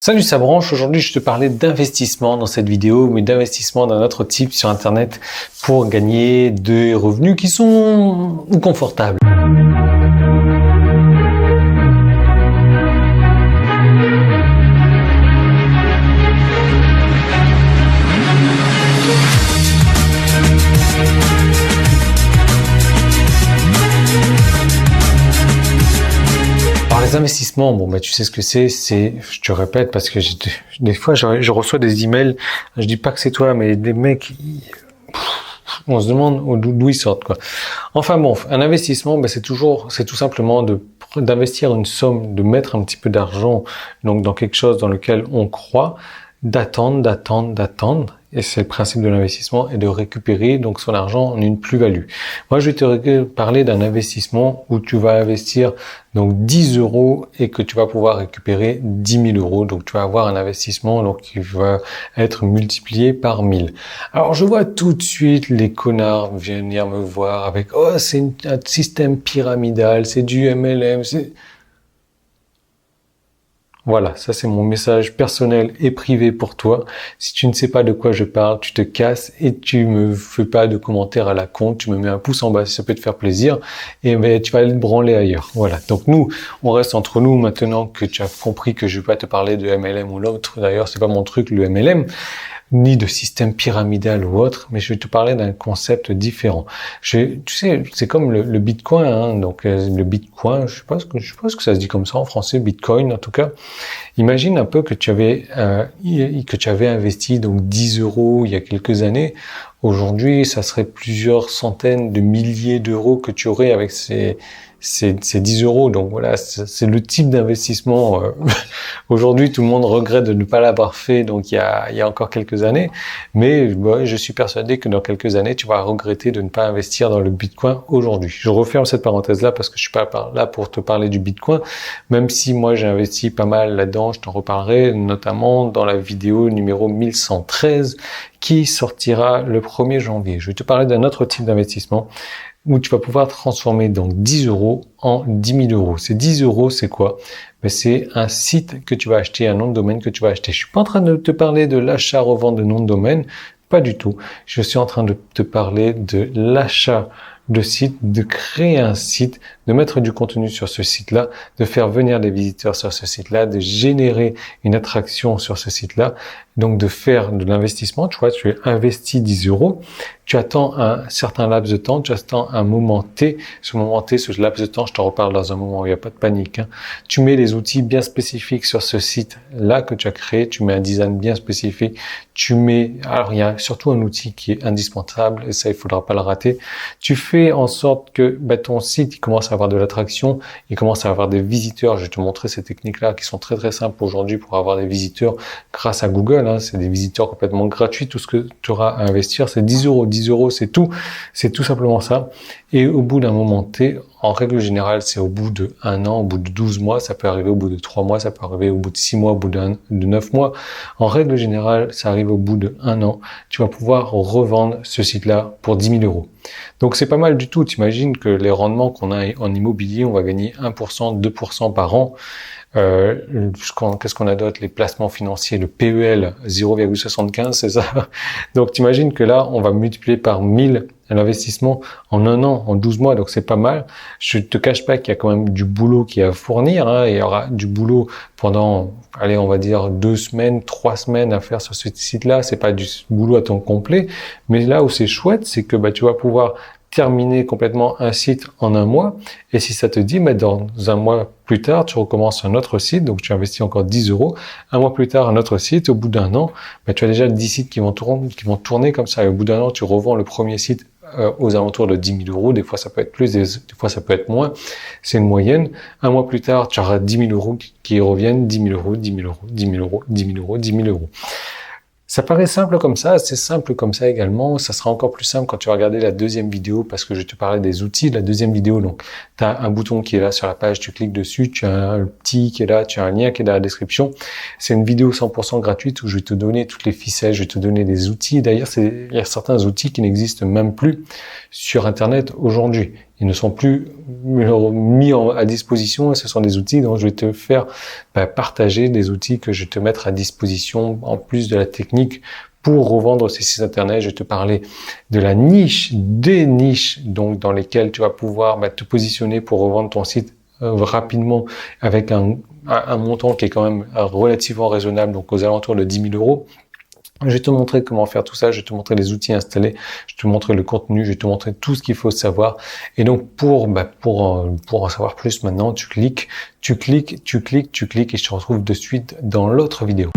Salut, ça branche. Aujourd'hui, je te parlais d'investissement dans cette vidéo, mais d'investissement d'un autre type sur Internet pour gagner des revenus qui sont confortables. Les investissements, tu sais ce que c'est, je te répète parce que des fois je reçois des emails, je dis pas que c'est toi, mais des mecs, on se demande d'où ils sortent, quoi. Enfin bon, un investissement, c'est tout simplement d'investir une somme, de mettre un petit peu d'argent, donc dans quelque chose dans lequel on croit, d'attendre, et c'est le principe de l'investissement, et de récupérer donc son argent en une plus-value. Moi, je vais te parler d'un investissement où tu vas investir donc 10 € et que tu vas pouvoir récupérer 10 000 €. Donc, tu vas avoir un investissement donc qui va être multiplié par 1000. Alors, je vois tout de suite les connards venir me voir avec « Oh, c'est un système pyramidal, c'est du MLM, c'est... » Voilà, ça c'est mon message personnel et privé pour toi. Si tu ne sais pas de quoi je parle, tu te casses et tu me fais pas de commentaires à la con, tu me mets un pouce en bas si ça peut te faire plaisir et tu vas aller te branler ailleurs. Voilà, donc nous, on reste entre nous maintenant que tu as compris que je vais pas te parler de MLM ou l'autre. D'ailleurs, c'est pas mon truc le MLM, ni de système pyramidal ou autre, mais je vais te parler d'un concept différent. Tu sais, c'est comme le Bitcoin, hein, donc le Bitcoin, je sais pas ce que ça se dit comme ça en français, Bitcoin en tout cas. Imagine un peu que tu avais investi donc 10 € il y a quelques années. Aujourd'hui, ça serait plusieurs centaines de milliers d'euros que tu aurais avec ces 10 €. Donc voilà, c'est le type d'investissement. Aujourd'hui, tout le monde regrette de ne pas l'avoir fait. Donc il y a encore quelques années, mais je suis persuadé que dans quelques années, tu vas regretter de ne pas investir dans le Bitcoin aujourd'hui. Je referme cette parenthèse là parce que je suis pas là pour te parler du Bitcoin, même si moi j'ai investi pas mal là-dedans. Je t'en reparlerai notamment dans la vidéo numéro 1113 qui sortira le 1er janvier. Je vais te parler d'un autre type d'investissement où tu vas pouvoir transformer donc 10 € en 10 000 €. Ces 10 €, c'est quoi? C'est un site que tu vas acheter, un nom de domaine que tu vas acheter. Je suis pas en train de te parler de l'achat-revente de nom de domaine, pas du tout. Je suis en train de te parler de l'achat de site, de créer un site, de mettre du contenu sur ce site-là, de faire venir des visiteurs sur ce site-là, de générer une attraction sur ce site-là, donc de faire de l'investissement. Tu vois, tu investis 10 €, tu attends un certain laps de temps, tu attends un moment T. Ce moment T, ce laps de temps, je t'en reparle dans un moment où il n'y a pas de panique, hein. Tu mets les outils bien spécifiques sur ce site-là que tu as créé, tu mets un design bien spécifique, alors il y a surtout un outil qui est indispensable, et ça, il faudra pas le rater. Tu fais en sorte que ton site, il commence à avoir de l'attraction, il commence à avoir des visiteurs. Je vais te montrer ces techniques-là qui sont très très simples aujourd'hui pour avoir des visiteurs grâce à Google, hein. C'est des visiteurs complètement gratuits. Tout ce que tu auras à investir, c'est 10 €. 10 €, c'est tout simplement ça. Et au bout d'un moment T, en règle générale, c'est au bout de 1 an, au bout de 12 mois, ça peut arriver au bout de 3 mois, ça peut arriver au bout de 6 mois, au bout de 9 mois. En règle générale, ça arrive au bout de 1 an. Tu vas pouvoir revendre ce site-là pour 10 000 €. Donc c'est pas mal du tout. T'imagines que les rendements qu'on a en immobilier, on va gagner 1%, 2% par an. Qu'est-ce qu'on a d'autre? Les placements financiers, le PEL, 0,75, c'est ça. Donc t'imagines que là, on va multiplier par 1000 l'investissement en 1 an, en 12 mois, donc c'est pas mal. Je te cache pas qu'il y a quand même du boulot qui est à fournir, hein. Il y aura du boulot pendant, on va dire 2 semaines, 3 semaines à faire sur ce site-là. C'est pas du boulot à temps complet, mais là où c'est chouette, c'est que tu vas pouvoir terminer complètement un site en 1 mois. Et si ça te dit, dans 1 mois plus tard, tu recommences un autre site, donc tu investis encore 10 €. 1 mois plus tard, un autre site. Au bout d'1 an, tu as déjà 10 sites qui vont tourner comme ça. Et au bout d'1 an, tu revends le premier site aux alentours de 10 000 €. Des fois, ça peut être plus, des fois, ça peut être moins. C'est une moyenne. 1 mois plus tard, tu auras 10 000 € qui reviennent. 10 000 €, 10 000 €, 10 000 €, 10 000 €, 10 000 €. Ça paraît simple comme ça, c'est simple comme ça également. Ça sera encore plus simple quand tu vas regarder la deuxième vidéo parce que je te parlais des outils. La deuxième vidéo, donc, tu as un bouton qui est là sur la page, tu cliques dessus, tu as un petit qui est là, tu as un lien qui est dans la description. C'est une vidéo 100% gratuite où je vais te donner toutes les ficelles, je vais te donner des outils. D'ailleurs, il y a certains outils qui n'existent même plus sur Internet aujourd'hui. Ils ne sont plus mis à disposition et ce sont des outils dont je vais te faire partager des outils que je vais te mettre à disposition en plus de la technique pour revendre ces sites internet. Je vais te parler de la niche, des niches donc dans lesquelles tu vas pouvoir te positionner pour revendre ton site rapidement avec un montant qui est quand même relativement raisonnable, donc aux alentours de 10 000 euros. Je vais te montrer comment faire tout ça, je vais te montrer les outils installés, je vais te montrer le contenu, je vais te montrer tout ce qu'il faut savoir. Et donc pour en savoir plus maintenant, tu cliques et je te retrouve de suite dans l'autre vidéo.